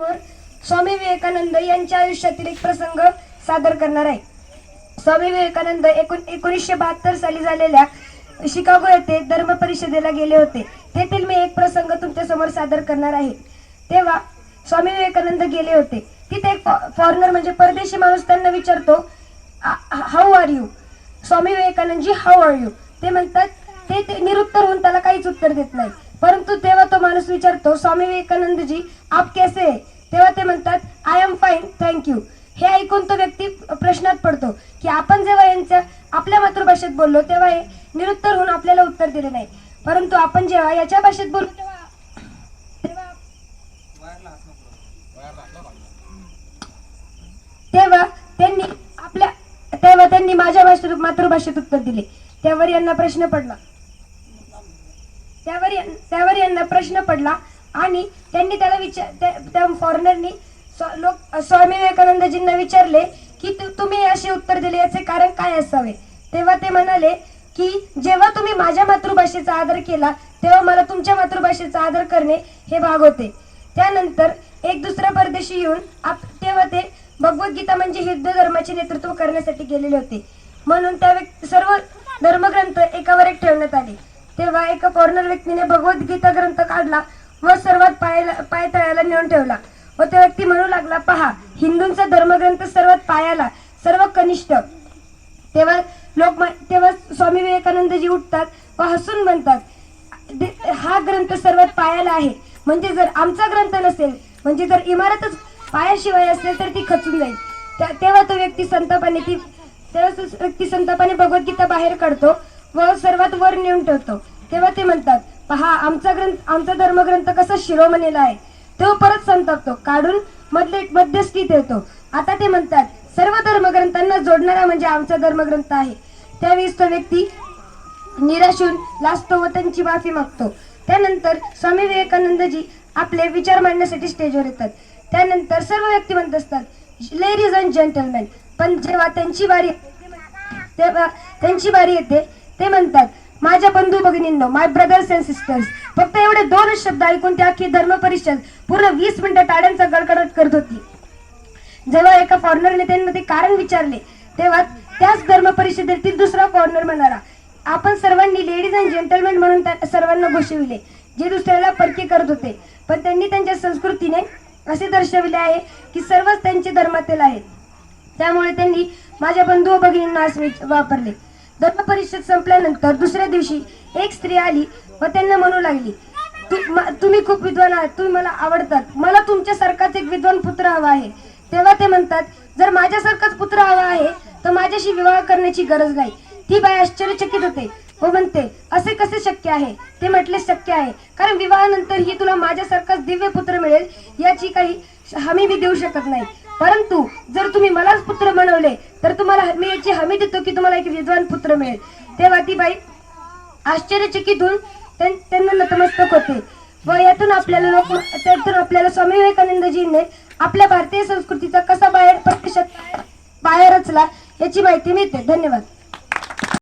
तुमच्यासमोर स्वामी विवेकानंद यांच्या आयुष्यातील एक प्रसंग सादर करणार आहे. स्वामी विवेकानंद 1972 साली झालेल्या शिकागो येथे धर्म परिषदेला गेले होते. तेथील मी एक प्रसंग तुमच्यासमोर सादर करणार आहे. तेव्हा स्वामी विवेकानंद गेले होते. तिथे एक फॉरेनर म्हणजे परदेशी माणूस त्यांना विचारतो, how are you? Swami Vivekanandaji how are you? ते म्हणतात, ते निरुत्तर होऊन त्याला काहीच उत्तर देत नाही. परंतु तेव्हा तो माणूस विचारतो, स्वामी विवेकानंदजी आप कैसे है? तेव्हा ते म्हणतात, I am fine thank you. हे ऐकून तो व्यक्ती प्रश्नात पडतो की आपण जेव्हा यांच्या आपल्या मातृभाषेत बोललो तेव्हा हे निरुत्तर होऊन आपल्याला उत्तर दिले नाही, परंतु आपण जेव्हा याच्या भाषेत बोललो तेव्हा त्यांनी माझ्या मातृभाषेत उत्तर दिले. त्यावर यांना प्रश्न पडला आणि त्यांनी त्याला त्या फॉरेनरनी स्वामी विवेकानंदजींना विचारले की तुम्ही असे उत्तर दिले याचे कारण काय असावे. तेव्हा ते म्हणाले की जेव्हा तुम्ही माझ्या मातृभाषेचा आदर केला तेव्हा मला तुमच्या मातृभाषेचा आदर करणे हे भाग होते. त्यानंतर एक दुसरा परदेशी येऊन तेव्हा ते भगवद्गीता म्हणजे हिंदू धर्माचे नेतृत्व करण्यासाठी गेलेले होते. म्हणून त्या सर्व धर्मग्रंथ एकावर एक ठेवण्यात आले. तेव्हा एका फॉरेनर व्यक्तीने भगवद्गीता ग्रंथ काढला व सर्वात पायतळ्याला नेऊन ठेवला व त्या व्यक्ती म्हणू लागला, पहा हिंदूंचा धर्मग्रंथ सर्वात पायाला, सर्व कनिष्ठ. तेव्हा स्वामी विवेकानंदजी उठतात व हसून म्हणतात, हा ग्रंथ सर्वात पायाला आहे, म्हणजे जर आमचा ग्रंथ नसेल, म्हणजे जर इमारतच पायाशिवाय असेल तर ती खचून जाईल. तेव्हा तो व्यक्ती संतापाने भगवद्गीता बाहेर काढतो व सर्वात वर नेऊन ठेवतो. तेव्हा ते म्हणतात, पहा आमचा धर्मग्रंथ कसा शिरोमणीला आहे. तो परत संतापतो, काढून मध्यस्थी ठेवतो. आता ते म्हणतात, सर्व धर्मग्रंथांना जोडणारा म्हणजे आमचा धर्मग्रंथ आहे. त्यावेळेस तो व्यक्ती निराश होऊन लाजतो व त्यांची माफी मागतो. त्यानंतर स्वामी विवेकानंदजी आपले विचार मांडण्यासाठी स्टेजवर येतात. त्यानंतर सर्व व्यक्ती म्हणत असतात, लेडीज अँड जेंटलमॅन. पण जेव्हा त्यांची बारी येते ते म्हणतात, माझ्या बंधू भगिनींनो, माय ब्रदर्स अँड सिस्टर्स. फक्त एवढे 2 शब्द ऐकून त्या अख्खी धर्म परिषद पूर्ण 20 मिनिटं टाळ्यांचा गडगडाट करत होती. जेव्हा एका फॉरेनरने त्यांना ते कारण विचारले तेव्हा त्याच धर्म परिषदेतील दुसरा फॉरेनर म्हणाला, आपण सर्वांनी लेडीज अँड जेंटलमॅन म्हणून सर्वांना घोषविले, जे दुसऱ्याला परके करत होते. पण त्यांनी त्यांच्या संस्कृतीने असे दर्शविले आहे की सर्वच त्यांचे धर्मातील आहेत. त्यामुळे त्यांनी माझ्या बंधू व भगिनींना असे वापरले. धर्म परिषद संपल्यानंतर दुसऱ्या दिवशी एक स्त्री आली व त्यांना म्हणू लागली, तुम्ही खूप विद्वान आहात, तुम्ही मला आवडतात, मला तुमच्यासारखाच एक विद्वान पुत्र हवा आहे. तेव्हा ते म्हणतात, जर माझ्यासारखाच पुत्र हवा आहे तर माझ्याशी विवाह करण्याची गरज नाही. ती बाई आश्चर्यचकित होते व म्हणते, असे कसे शक्य आहे? ते म्हटले, शक्य आहे, कारण विवाहानंतर ही तुला माझ्यासारखाच दिव्य पुत्र मिळेल याची काही हमी मी देऊ शकत नाही. परंतु जर तुम्ही मलाच पुत्र बनवले तर तुम्हाला मी याची हमी देतो की तुम्हाला एक विद्वान पुत्र मिळेल. तेव्हा ती बाई आश्चर्यचकित होऊन त्यांना नतमस्तक होते व यातून आपल्याला स्वामी विवेकानंदजींनी आपल्या भारतीय संस्कृतीचा कसा प्रत्यक्षात पाया रचला याची माहिती मिळते. धन्यवाद.